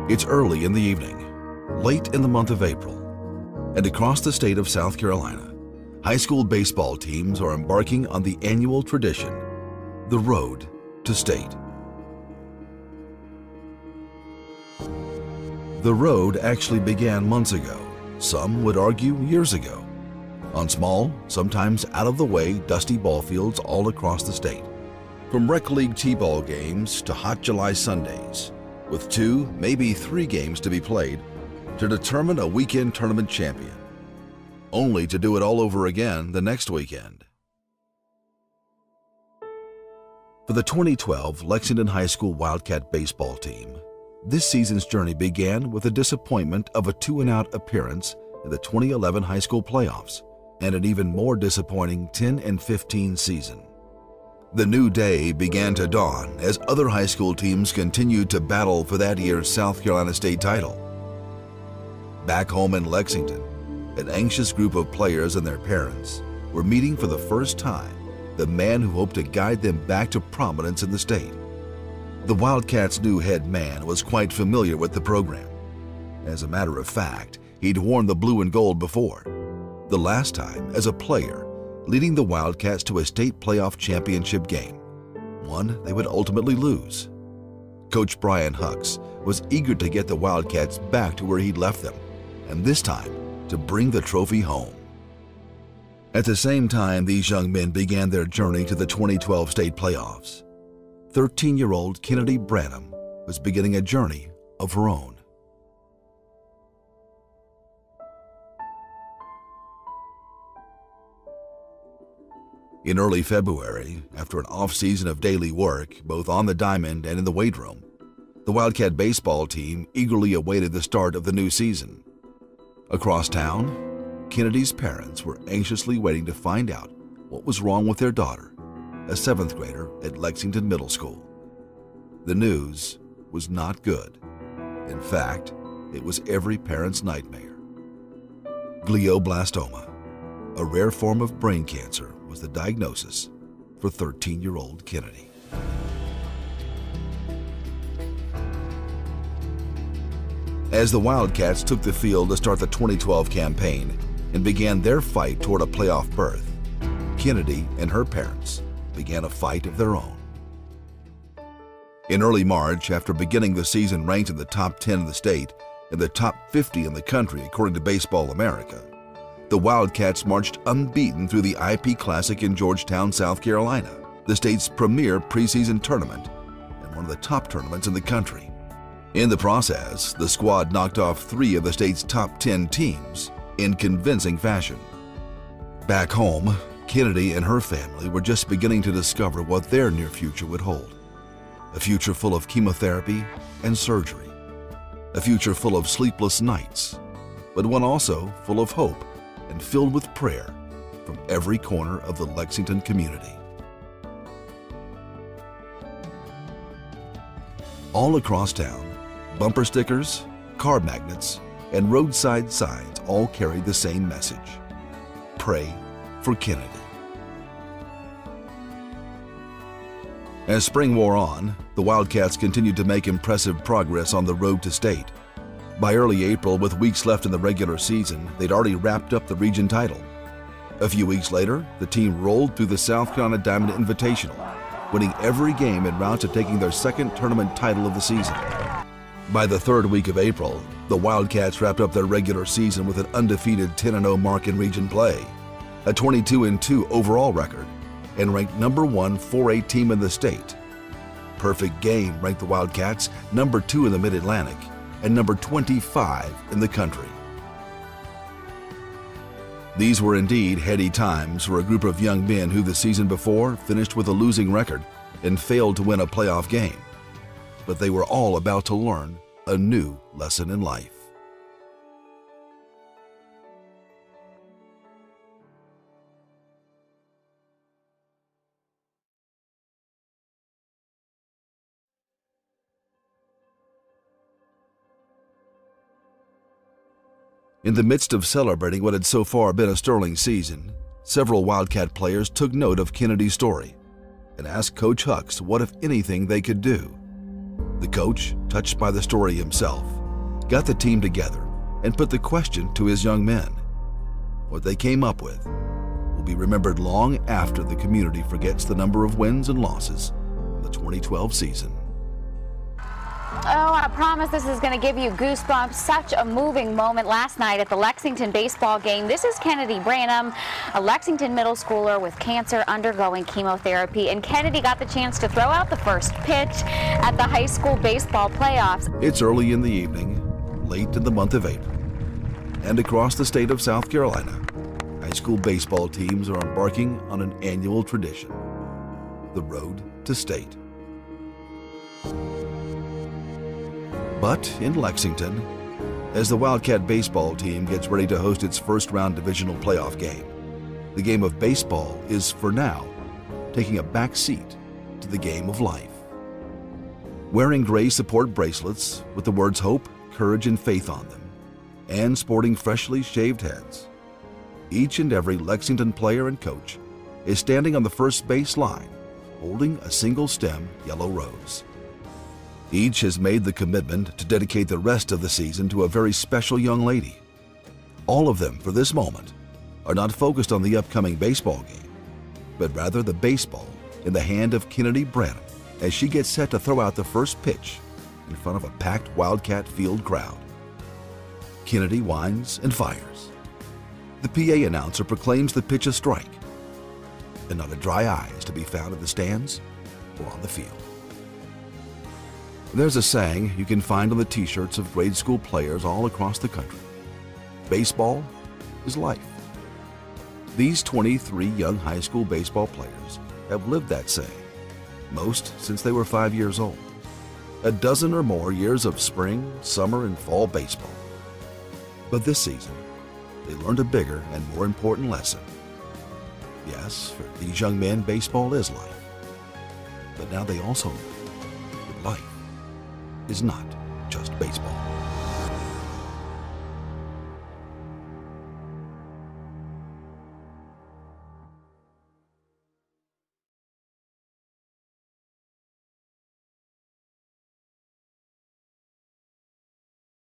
It's early in the evening, late in the month of April, and across the state of South Carolina, high school baseball teams are embarking on the annual tradition, the road to state. The road actually began months ago, some would argue years ago, on small, sometimes out-of-the-way, dusty ball fields all across the state. From rec league t-ball games to hot July Sundays, with 2, maybe 3 games to be played to determine a weekend tournament champion, only to do it all over again the next weekend. For the 2012 Lexington High School Wildcat baseball team, this season's journey began with the disappointment of a 2-and-out appearance in the 2011 high school playoffs and an even more disappointing 10-15 season. The new day began to dawn as other high school teams continued to battle for that year's South Carolina state title. Back home in Lexington, an anxious group of players and their parents were meeting for the first time the man who hoped to guide them back to prominence in the state. The Wildcats' new head man was quite familiar with the program. As a matter of fact, he'd worn the blue and gold before, the last time as a player, leading the Wildcats to a state playoff championship game, one they would ultimately lose. Coach Brian Hucks was eager to get the Wildcats back to where he'd left them, and this time to bring the trophy home. At the same time these young men began their journey to the 2012 state playoffs, 13-year-old Kennedy Branham was beginning a journey of her own. In early February, after an off-season of daily work, both on the diamond and in the weight room, the Wildcat baseball team eagerly awaited the start of the new season. Across town, Kennedy's parents were anxiously waiting to find out what was wrong with their daughter, a 7th grader at Lexington Middle School. The news was not good. In fact, it was every parent's nightmare. Glioblastoma, a rare form of brain cancer, was the diagnosis for 13-year-old Kennedy. As the Wildcats took the field to start the 2012 campaign and began their fight toward a playoff berth, Kennedy and her parents began a fight of their own. In early March, after beginning the season ranked in the top 10 in the state and the top 50 in the country according to Baseball America, the Wildcats marched unbeaten through the IP Classic in Georgetown, South Carolina, the state's premier preseason tournament and one of the top tournaments in the country. In the process, the squad knocked off 3 of the state's top 10 teams in convincing fashion. Back home, Kennedy and her family were just beginning to discover what their near future would hold. A future full of chemotherapy and surgery. A future full of sleepless nights, but one also full of hope and filled with prayer from every corner of the Lexington community. All across town, bumper stickers, car magnets, and roadside signs all carried the same message: pray for Kennedy. As spring wore on, the Wildcats continued to make impressive progress on the road to state. By early April, with weeks left in the regular season, they'd already wrapped up the region title. A few weeks later, the team rolled through the South Carolina Diamond Invitational, winning every game en route to taking their 2nd tournament title of the season. By the 3rd week of April, the Wildcats wrapped up their regular season with an undefeated 10-0 mark in region play, a 22-2 overall record, and ranked number 1 4A team in the state. Perfect Game ranked the Wildcats number 2 in the Mid-Atlantic and number 25 in the country. These were indeed heady times for a group of young men who the season before finished with a losing record and failed to win a playoff game. But they were all about to learn a new lesson in life. In the midst of celebrating what had so far been a sterling season, several Wildcat players took note of Kennedy's story and asked Coach Hucks what, if anything, they could do. The coach, touched by the story himself, got the team together and put the question to his young men. What they came up with will be remembered long after the community forgets the number of wins and losses in the 2012 season. Oh, I promise this is going to give you goosebumps. Such a moving moment last night at the Lexington baseball game. This is Kennedy.wmv, a Lexington middle schooler with cancer undergoing chemotherapy. And Kennedy got the chance to throw out the first pitch at the high school baseball playoffs. It's early in the evening, late in the month of April. And across the state of South Carolina, high school baseball teams are embarking on an annual tradition, the road to state. But in Lexington, as the Wildcat baseball team gets ready to host its first-round divisional playoff game, the game of baseball is, for now, taking a back seat to the game of life. Wearing gray support bracelets with the words hope, courage, and faith on them, and sporting freshly shaved heads, each and every Lexington player and coach is standing on the first base line, holding a single-stem yellow rose. Each has made the commitment to dedicate the rest of the season to a very special young lady. All of them, for this moment, are not focused on the upcoming baseball game, but rather the baseball in the hand of Kennedy.wmv as she gets set to throw out the first pitch in front of a packed Wildcat field crowd. Kennedy winds and fires. The PA announcer proclaims the pitch a strike, and not a dry eye is to be found in the stands or on the field. There's a saying you can find on the t-shirts of grade school players all across the country. Baseball is life. These 23 young high school baseball players have lived that saying, most since they were 5 years old. A dozen or more years of spring, summer, and fall baseball. But this season, they learned a bigger and more important lesson. Yes, for these young men, baseball is life. But now they also know that life is not just baseball.